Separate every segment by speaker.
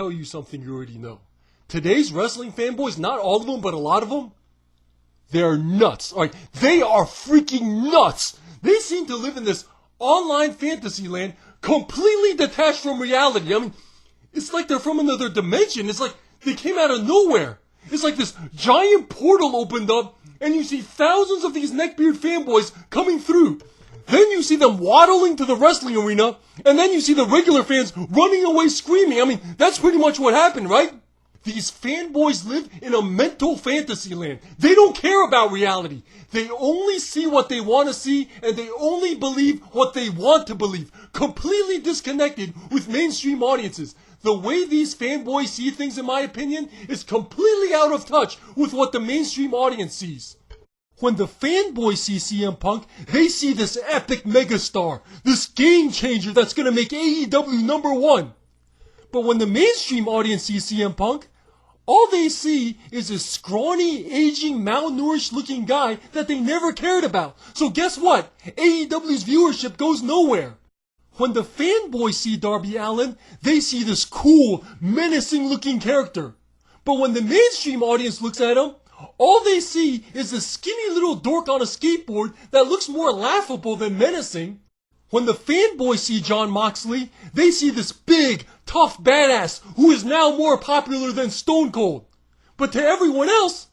Speaker 1: tell you something you already know. Today's wrestling fanboys, not all of them, but a lot of them, they're nuts. All right, they are freaking nuts. They seem to live in this online fantasy land completely detached from reality. I mean, it's like they're from another dimension. It's like they came out of nowhere. It's like this giant portal opened up and you see thousands of these neckbeard fanboys coming through. Then you see them waddling to the wrestling arena, and then you see the regular fans running away screaming. I mean, that's pretty much what happened, right? These fanboys live in a mental fantasy land. They don't care about reality. They only see what they want to see, and they only believe what they want to believe. Completely disconnected with mainstream audiences. The way these fanboys see things, in my opinion, is completely out of touch with what the mainstream audience sees. When the fanboys see CM Punk, they see this epic megastar, this game changer that's going to make AEW #1. But when the mainstream audience sees CM Punk, all they see is this scrawny, aging, malnourished looking guy that they never cared about. So guess what? AEW's viewership goes nowhere. When the fanboys see Darby Allin, they see this cool, menacing looking character. But when the mainstream audience looks at him, all they see is a skinny little dork on a skateboard that looks more laughable than menacing. When the fanboys see Jon Moxley, they see this big, tough badass who is now more popular than Stone Cold. But to everyone else,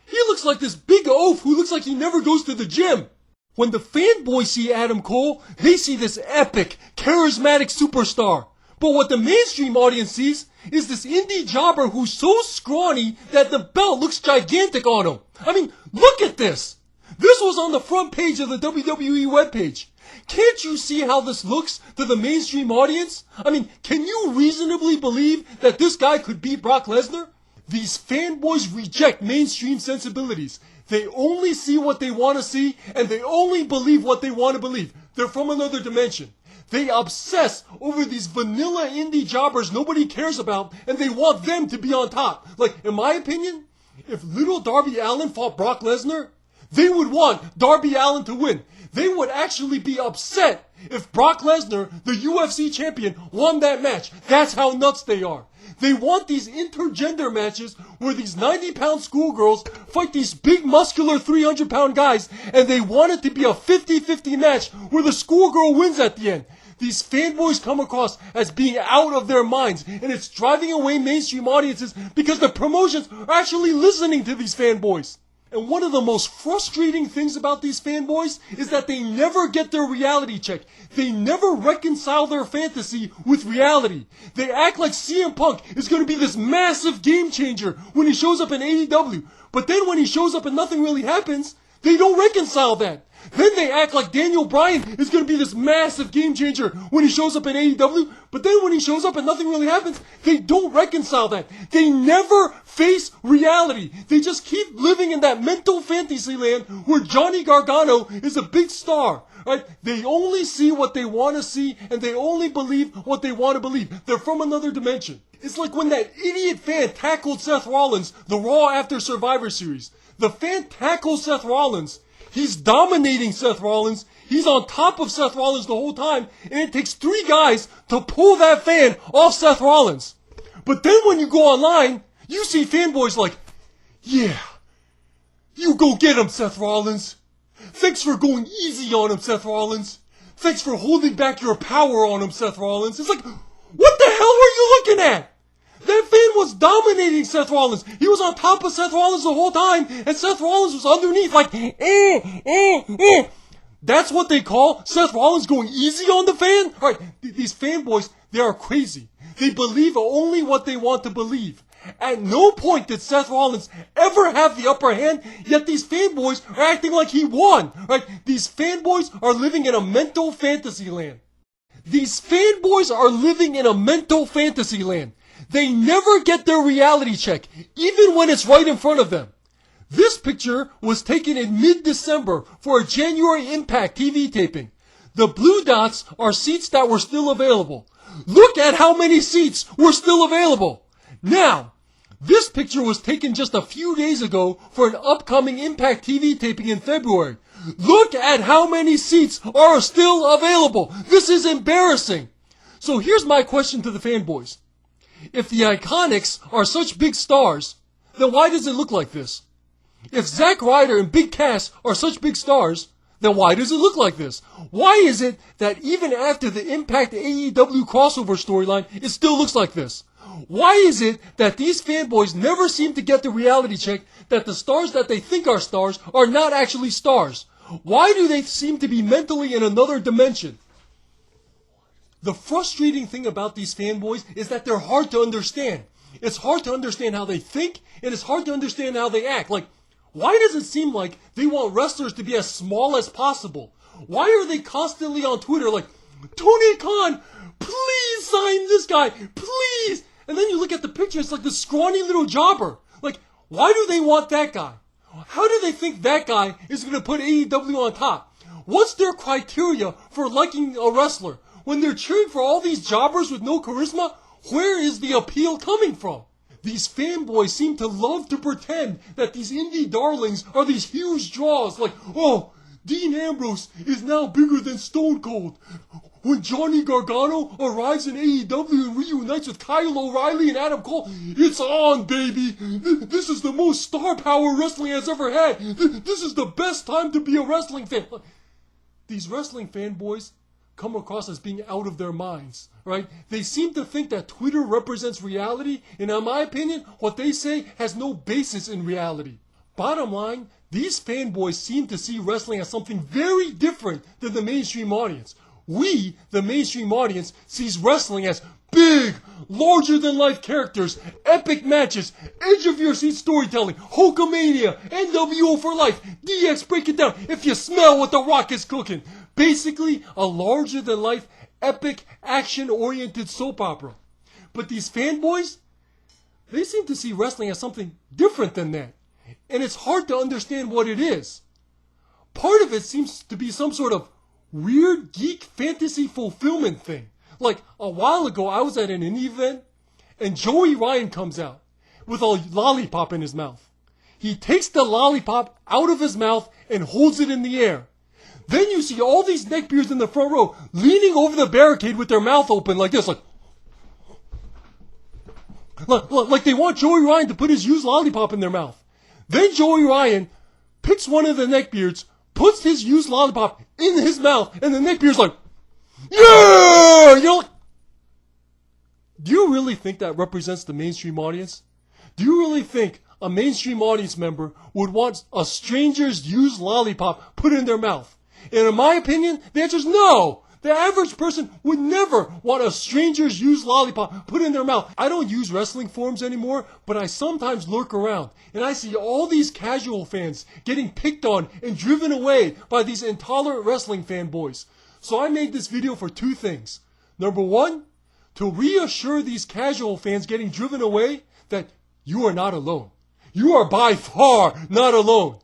Speaker 1: he looks like this big oaf who looks like he never goes to the gym. When the fanboys see Adam Cole, they see this epic, charismatic superstar. But what the mainstream audience sees is this indie jobber who's so scrawny that the belt looks gigantic on him. I mean, look at this. This was on the front page of the WWE webpage. Can't you see how this looks to the mainstream audience? I mean, can you reasonably believe that this guy could beat Brock Lesnar? These fanboys reject mainstream sensibilities. They only see what they want to see, and they only believe what they want to believe. They're from another dimension. They obsess over these vanilla indie jobbers nobody cares about, and they want them to be on top. Like, in my opinion, if little Darby Allin fought Brock Lesnar, they would want Darby Allin to win. They would actually be upset if Brock Lesnar, the UFC champion, won that match. That's how nuts they are. They want these intergender matches where these 90-pound schoolgirls fight these big, muscular 300-pound guys, and they want it to be a 50-50 match where the schoolgirl wins at the end. These fanboys come across as being out of their minds, and it's driving away mainstream audiences because the promotions are actually listening to these fanboys. And one of the most frustrating things about these fanboys is that they never get their reality check. They never reconcile their fantasy with reality. They act like CM Punk is going to be this massive game changer when he shows up in AEW. But then when he shows up and nothing really happens, they don't reconcile that. Then they act like Daniel Bryan is going to be this massive game changer when he shows up in AEW. But then when he shows up and nothing really happens, they don't reconcile that. They never face reality. They just keep living in that mental fantasy land where Johnny Gargano is a big star. Right? They only see what they want to see, and they only believe what they want to believe. They're from another dimension. It's like when that idiot fan tackled Seth Rollins, the Raw after Survivor Series. The fan tackles Seth Rollins. He's dominating Seth Rollins. He's on top of Seth Rollins the whole time. And it takes 3 guys to pull that fan off Seth Rollins. But then when you go online, you see fanboys like, yeah, you go get him, Seth Rollins. Thanks for going easy on him, Seth Rollins. Thanks for holding back your power on him, Seth Rollins. It's like, what the hell were you looking at? That fan was dominating Seth Rollins. He was on top of Seth Rollins the whole time, and Seth Rollins was underneath like, That's what they call Seth Rollins going easy on the fan? All right, these fanboys, they are crazy. They believe only what they want to believe. At no point did Seth Rollins ever have the upper hand, yet these fanboys are acting like he won. Right? These fanboys are living in a mental fantasy land. These fanboys are living in a mental fantasy land. They never get their reality check, even when it's right in front of them. This picture was taken in mid-December for a January Impact TV taping. The blue dots are seats that were still available. Look at how many seats were still available. Now, this picture was taken just a few days ago for an upcoming Impact TV taping in February. Look at how many seats are still available. This is embarrassing. So here's my question to the fanboys. If the Iconics are such big stars, then why does it look like this? If Zack Ryder and Big Cass are such big stars, then why does it look like this? Why is it that even after the Impact AEW crossover storyline, it still looks like this? Why is it that these fanboys never seem to get the reality check that the stars that they think are stars are not actually stars? Why do they seem to be mentally in another dimension? The frustrating thing about these fanboys is that they're hard to understand. It's hard to understand how they think, and it's hard to understand how they act. Like, why does it seem like they want wrestlers to be as small as possible? Why are they constantly on Twitter like, Tony Khan, please sign this guy, please? And then you look at the picture, it's like this scrawny little jobber. Like, why do they want that guy? How do they think that guy is going to put AEW on top? What's their criteria for liking a wrestler? When they're cheering for all these jobbers with no charisma, where is the appeal coming from? These fanboys seem to love to pretend that these indie darlings are these huge draws. Like, oh, Dean Ambrose is now bigger than Stone Cold. When Johnny Gargano arrives in AEW and reunites with Kyle O'Reilly and Adam Cole, it's on, baby. This is the most star power wrestling has ever had. This is the best time to be a wrestling fan. These wrestling fanboys come across as being out of their minds, right? They seem to think that Twitter represents reality, and in my opinion, what they say has no basis in reality. Bottom line, these fanboys seem to see wrestling as something very different than the mainstream audience. We, the mainstream audience, sees wrestling as big, larger-than-life characters, epic matches, edge-of-your-seat storytelling, Hulkamania, NWO for life, DX break it down, if you smell what The Rock is cooking. Basically, a larger-than-life, epic, action-oriented soap opera. But these fanboys, they seem to see wrestling as something different than that. And it's hard to understand what it is. Part of it seems to be some sort of weird geek fantasy fulfillment thing. Like, a while ago, I was at an indie event, and Joey Ryan comes out with a lollipop in his mouth. He takes the lollipop out of his mouth and holds it in the air. Then you see all these neckbeards in the front row leaning over the barricade with their mouth open like this, like they want Joey Ryan to put his used lollipop in their mouth. Then Joey Ryan picks one of the neckbeards, puts his used lollipop in his mouth, and the neckbeard's like, yeah! You're like, do you really think that represents the mainstream audience? Do you really think a mainstream audience member would want a stranger's used lollipop put in their mouth? And in my opinion, the answer is no. The average person would never want a stranger's used lollipop put in their mouth. I don't use wrestling forums anymore, but I sometimes lurk around, and I see all these casual fans getting picked on and driven away by these intolerant wrestling fanboys. So I made this video for two things. Number one, to reassure these casual fans getting driven away that you are not alone. You are by far not alone.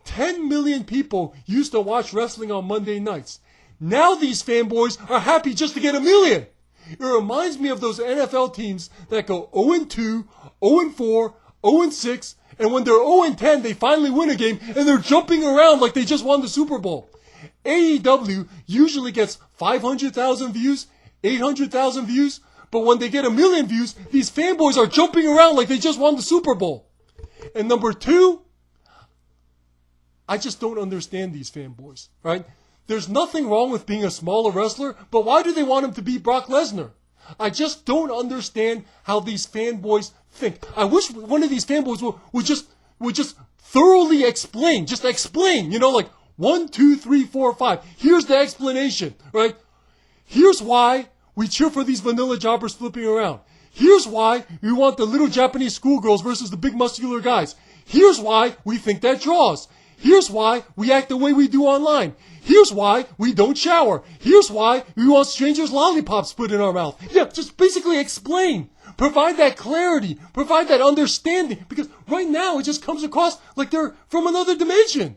Speaker 1: 10 million people used to watch wrestling on Monday nights. Now these fanboys are happy just to get 1 million. It reminds me of those NFL teams that go 0-2, 0-4, 0-6, and when they're 0-10, they finally win a game, and they're jumping around like they just won the Super Bowl. AEW usually gets 500,000 views, 800,000 views, but when they get 1 million views, these fanboys are jumping around like they just won the Super Bowl. And number two, I just don't understand these fanboys, right? There's nothing wrong with being a smaller wrestler, but why do they want him to beat Brock Lesnar? I just don't understand how these fanboys think. I wish one of these fanboys would just thoroughly explain, you know, like 1, 2, 3, 4, 5. Here's the explanation, right? Here's why we cheer for these vanilla jobbers flipping around. Here's why we want the little Japanese schoolgirls versus the big muscular guys. Here's why we think that draws. Here's why we act the way we do online. Here's why we don't shower. Here's why we want strangers' lollipops put in our mouth. Yeah, just basically explain. Provide that clarity. Provide that understanding. Because right now it just comes across like they're from another dimension.